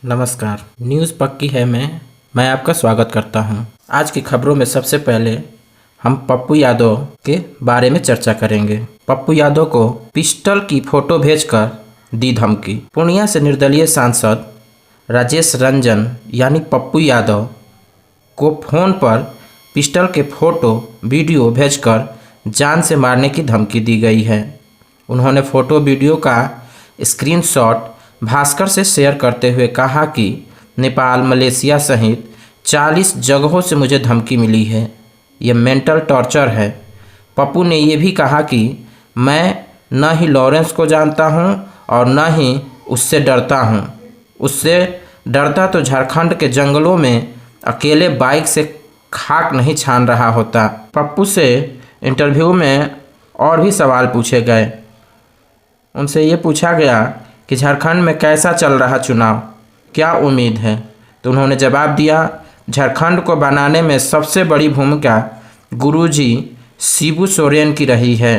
नमस्कार, न्यूज़ पक्की है में मैं आपका स्वागत करता हूं। आज की खबरों में सबसे पहले हम पप्पू यादव के बारे में चर्चा करेंगे। पप्पू यादव को पिस्टल की फोटो भेजकर दी धमकी। पूर्णिया से निर्दलीय सांसद राजेश रंजन यानी पप्पू यादव को फोन पर पिस्टल के फोटो वीडियो भेजकर जान से मारने की धमकी दी गई है। उन्होंने फोटो वीडियो का स्क्रीनशॉट भास्कर से शेयर करते हुए कहा कि नेपाल, मलेशिया सहित 40 जगहों से मुझे धमकी मिली है। यह मेंटल टॉर्चर है। पप्पू ने यह भी कहा कि मैं न ही लॉरेंस को जानता हूं और न ही उससे डरता हूं। उससे डरता तो झारखंड के जंगलों में अकेले बाइक से खाक नहीं छान रहा होता। पप्पू से इंटरव्यू में और भी सवाल पूछे गए। उनसे ये पूछा गया कि झारखंड में कैसा चल रहा चुनाव, क्या उम्मीद है। तो उन्होंने जवाब दिया, झारखंड को बनाने में सबसे बड़ी भूमिका गुरुजी शिबू सोरेन की रही है।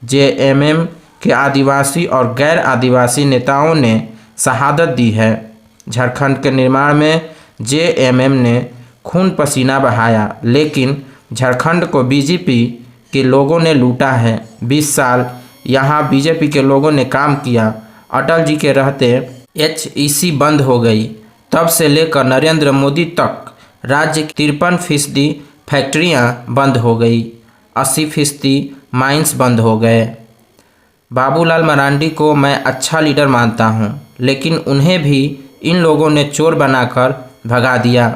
जेएमएम के आदिवासी और गैर आदिवासी नेताओं ने शहादत दी है। झारखंड के निर्माण में जेएमएम ने खून पसीना बहाया, लेकिन झारखंड को बीजेपी के लोगों ने लूटा है। 20 साल यहाँ बीजेपी के लोगों ने काम किया। अटल जी के रहते एचईसी बंद हो गई। तब से लेकर नरेंद्र मोदी तक राज्य की 53% फैक्ट्रियां बंद हो गई, 80% माइंस बंद हो गए। बाबूलाल मरांडी को मैं अच्छा लीडर मानता हूं, लेकिन उन्हें भी इन लोगों ने चोर बनाकर भगा दिया।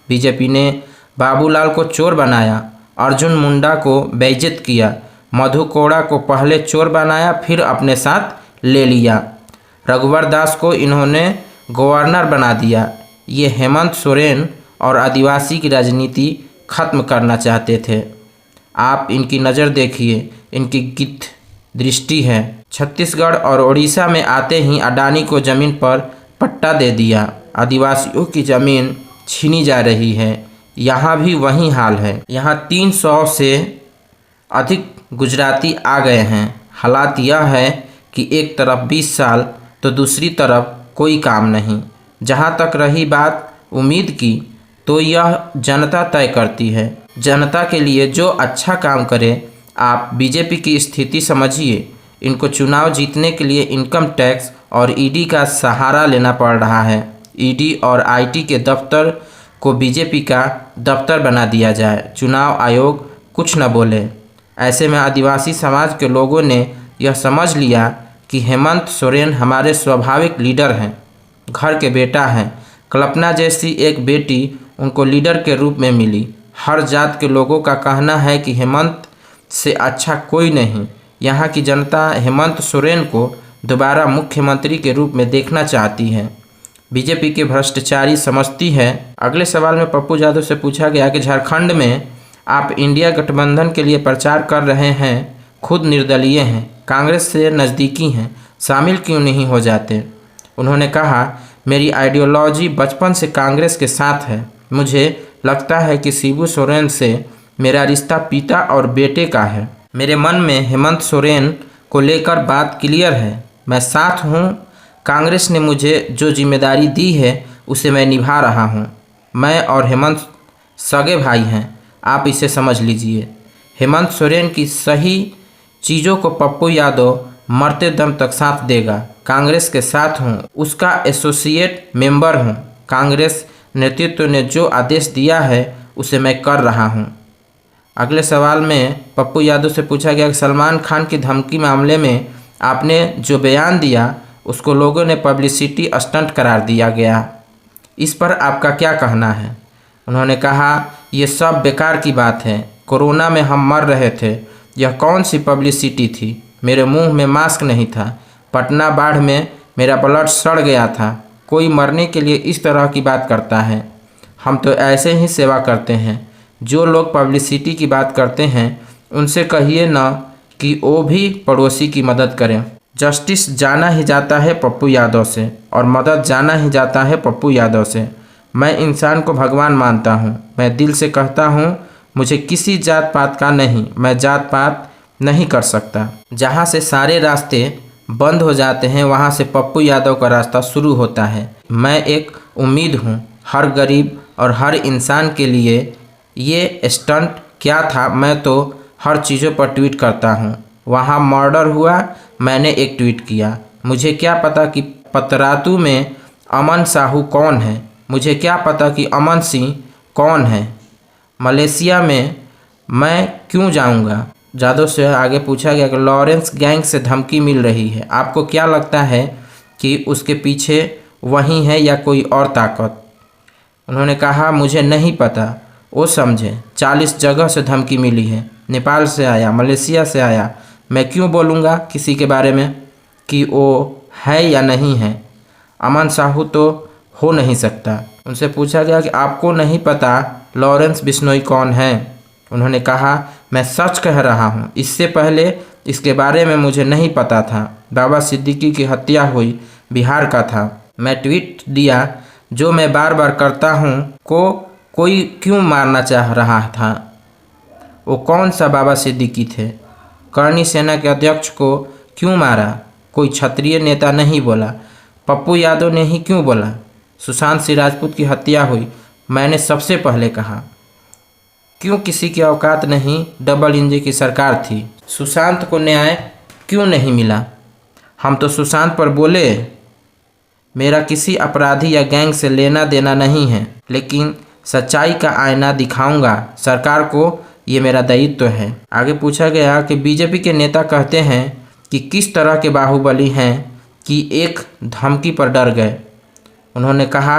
बीजेपी ने बाबूलाल को चोर बनाया, अर्जुन मुंडा को बेइज्जत किया, मधु कोड़ा को पहले चोर बनाया फिर अपने साथ ले लिया, रघुवर दास को इन्होंने गवर्नर बना दिया। ये हेमंत सोरेन और आदिवासी की राजनीति खत्म करना चाहते थे। आप इनकी नज़र देखिए, इनकी गिद्ध दृष्टि है। छत्तीसगढ़ और उड़ीसा में आते ही अडानी को ज़मीन पर पट्टा दे दिया। आदिवासियों की ज़मीन छीनी जा रही है। यहाँ भी वही हाल है। यहाँ 300 से अधिक गुजराती आ गए हैं। हालात यह है कि एक तरफ 20 साल तो दूसरी तरफ कोई काम नहीं। जहाँ तक रही बात उम्मीद की, तो यह जनता तय करती है। जनता के लिए जो अच्छा काम करे। आप बीजेपी की स्थिति समझिए। इनको चुनाव जीतने के लिए इनकम टैक्स और ईडी का सहारा लेना पड़ रहा है। ईडी और आईटी के दफ्तर को बीजेपी का दफ्तर बना दिया जाए, चुनाव आयोग कुछ न बोले। ऐसे में आदिवासी समाज के लोगों ने यह समझ लिया कि हेमंत सोरेन हमारे स्वाभाविक लीडर हैं, घर के बेटा हैं। कल्पना जैसी एक बेटी उनको लीडर के रूप में मिली। हर जात के लोगों का कहना है कि हेमंत से अच्छा कोई नहीं। यहाँ की जनता हेमंत सोरेन को दोबारा मुख्यमंत्री के रूप में देखना चाहती है। बीजेपी के भ्रष्टाचारी समझती है। अगले सवाल में पप्पू यादव से पूछा गया कि झारखंड में आप इंडिया गठबंधन के लिए प्रचार कर रहे हैं, खुद निर्दलीय हैं, कांग्रेस से नज़दीकी हैं, शामिल क्यों नहीं हो जाते। उन्होंने कहा, मेरी आइडियोलॉजी बचपन से कांग्रेस के साथ है। मुझे लगता है कि शिबू सोरेन से मेरा रिश्ता पिता और बेटे का है। मेरे मन में हेमंत सोरेन को लेकर बात क्लियर है। मैं साथ हूँ। कांग्रेस ने मुझे जो जिम्मेदारी दी है उसे मैं निभा रहा हूँ। मैं और हेमंत सगे भाई हैं, आप इसे समझ लीजिए। हेमंत सोरेन की सही चीज़ों को पप्पू यादव मरते दम तक साथ देगा। कांग्रेस के साथ हूँ, उसका एसोसिएट मेंबर हूँ। कांग्रेस नेतृत्व ने जो आदेश दिया है उसे मैं कर रहा हूँ। अगले सवाल में पप्पू यादव से पूछा गया कि सलमान खान की धमकी मामले में आपने जो बयान दिया उसको लोगों ने पब्लिसिटी स्टंट करार दिया गया, इस पर आपका क्या कहना है। उन्होंने कहा, ये सब बेकार की बात है। कोरोना में हम मर रहे थे, यह कौन सी पब्लिसिटी थी। मेरे मुंह में मास्क नहीं था। पटना बाढ़ में मेरा ब्लड सड़ गया था। कोई मरने के लिए इस तरह की बात करता है। हम तो ऐसे ही सेवा करते हैं। जो लोग पब्लिसिटी की बात करते हैं उनसे कहिए ना कि वो भी पड़ोसी की मदद करें। जस्टिस जाना ही जाता है पप्पू यादव से और मदद जाना ही जाता है पप्पू यादव से। मैं इंसान को भगवान मानता हूँ। मैं दिल से कहता हूँ, मुझे किसी जात पात का नहीं, मैं जात पात नहीं कर सकता। जहाँ से सारे रास्ते बंद हो जाते हैं वहाँ से पप्पू यादव का रास्ता शुरू होता है। मैं एक उम्मीद हूँ हर गरीब और हर इंसान के लिए। ये स्टंट क्या था, मैं तो हर चीज़ों पर ट्वीट करता हूँ। वहाँ मर्डर हुआ, मैंने एक ट्वीट किया। मुझे क्या पता कि पतरातू में अमन साहू कौन है, मुझे क्या पता कि अमन सिंह कौन है। मलेशिया में मैं क्यों जाऊंगा। जादव से आगे पूछा गया कि लॉरेंस गैंग से धमकी मिल रही है, आपको क्या लगता है कि उसके पीछे वही है या कोई और ताकत। उन्होंने कहा मुझे नहीं पता, वो समझे 40 जगह से धमकी मिली है, नेपाल से आया, मलेशिया से आया। मैं क्यों बोलूँगा किसी के बारे में कि वो है या नहीं है। अमन साहू तो हो नहीं सकता। उनसे पूछा गया कि आपको नहीं पता लॉरेंस बिश्नोई कौन है। उन्होंने कहा मैं सच कह रहा हूँ, इससे पहले इसके बारे में मुझे नहीं पता था। बाबा सिद्दीकी की हत्या हुई बिहार का था। मैं ट्वीट दिया जो मैं बार बार करता हूँ को कोई क्यों मारना चाह रहा था। वो कौन सा बाबा सिद्दीकी थे। करनी सेना के अध्यक्ष को क्यों मारा, कोई क्षत्रिय नेता नहीं बोला। पप्पू यादव ने ही क्यों बोला। सुशांत सिंह राजपूत की हत्या हुई, मैंने सबसे पहले कहा। क्यों किसी की औकात नहीं, डबल इंजन की सरकार थी। सुशांत को न्याय क्यों नहीं मिला। हम तो सुशांत पर बोले। मेरा किसी अपराधी या गैंग से लेना देना नहीं है, लेकिन सच्चाई का आईना दिखाऊंगा सरकार को, ये मेरा दायित्व है। आगे पूछा गया कि बीजेपी के नेता कहते हैं कि किस तरह के बाहुबली हैं कि एक धमकी पर डर गए। उन्होंने कहा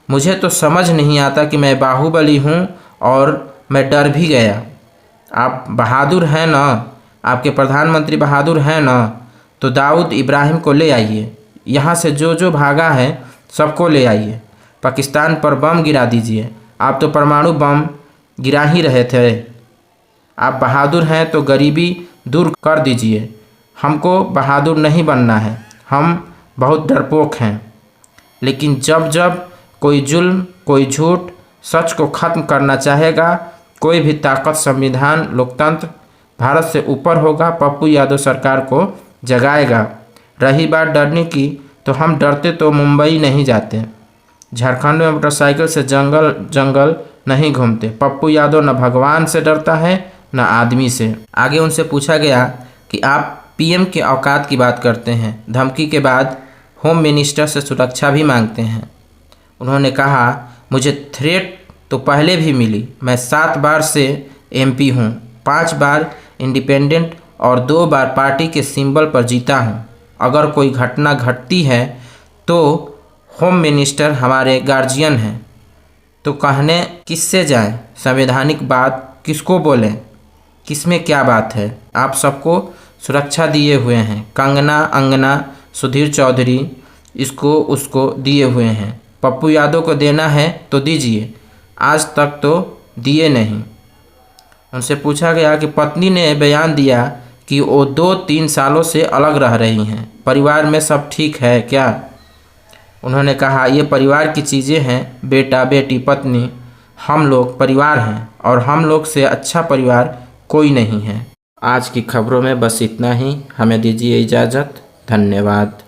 मुझे तो समझ नहीं आता कि मैं बाहुबली हूँ और मैं डर भी गया। आप बहादुर हैं ना, आपके प्रधानमंत्री बहादुर हैं ना, तो दाऊद इब्राहिम को ले आइए, यहाँ से जो जो भागा है सबको ले आइए, पाकिस्तान पर बम गिरा दीजिए। आप तो परमाणु बम गिरा ही रहे थे। आप बहादुर हैं तो गरीबी दूर कर दीजिए। हमको बहादुर नहीं बनना है, हम बहुत डरपोक हैं। लेकिन जब जब कोई जुल्म, कोई झूठ, सच को ख़त्म करना चाहेगा, कोई भी ताकत, संविधान, लोकतंत्र भारत से ऊपर होगा, पप्पू यादव सरकार को जगाएगा। रही बात डरने की, तो हम डरते तो मुंबई नहीं जाते, झारखंड में मोटरसाइकिल से जंगल जंगल नहीं घूमते। पप्पू यादव न भगवान से डरता है न आदमी से। आगे उनसे पूछा गया कि आप पीएम के औकात की बात करते हैं, धमकी के बाद होम मिनिस्टर से सुरक्षा भी मांगते हैं। उन्होंने कहा मुझे थ्रेट तो पहले भी मिली, मैं 7 बार से एमपी हूँ, 5 बार इंडिपेंडेंट और 2 बार पार्टी के सिंबल पर जीता हूँ। अगर कोई घटना घटती है तो होम मिनिस्टर हमारे गार्जियन हैं, तो कहने किससे जाएं, संवैधानिक बात किसको बोलें, किसमें क्या बात है। आप सबको सुरक्षा दिए हुए हैं, कंगना, अंगना, सुधीर चौधरी, इसको उसको दिए हुए हैं। पप्पू यादव को देना है तो दीजिए, आज तक तो दिए नहीं। उनसे पूछा गया कि पत्नी ने बयान दिया कि वो 2-3 सालों से अलग रह रही हैं, परिवार में सब ठीक है क्या। उन्होंने कहा ये परिवार की चीज़ें हैं, बेटा, बेटी, पत्नी, हम लोग परिवार हैं और हम लोग से अच्छा परिवार कोई नहीं है। आज की खबरों में बस इतना ही, हमें दीजिए इजाज़त। धन्यवाद।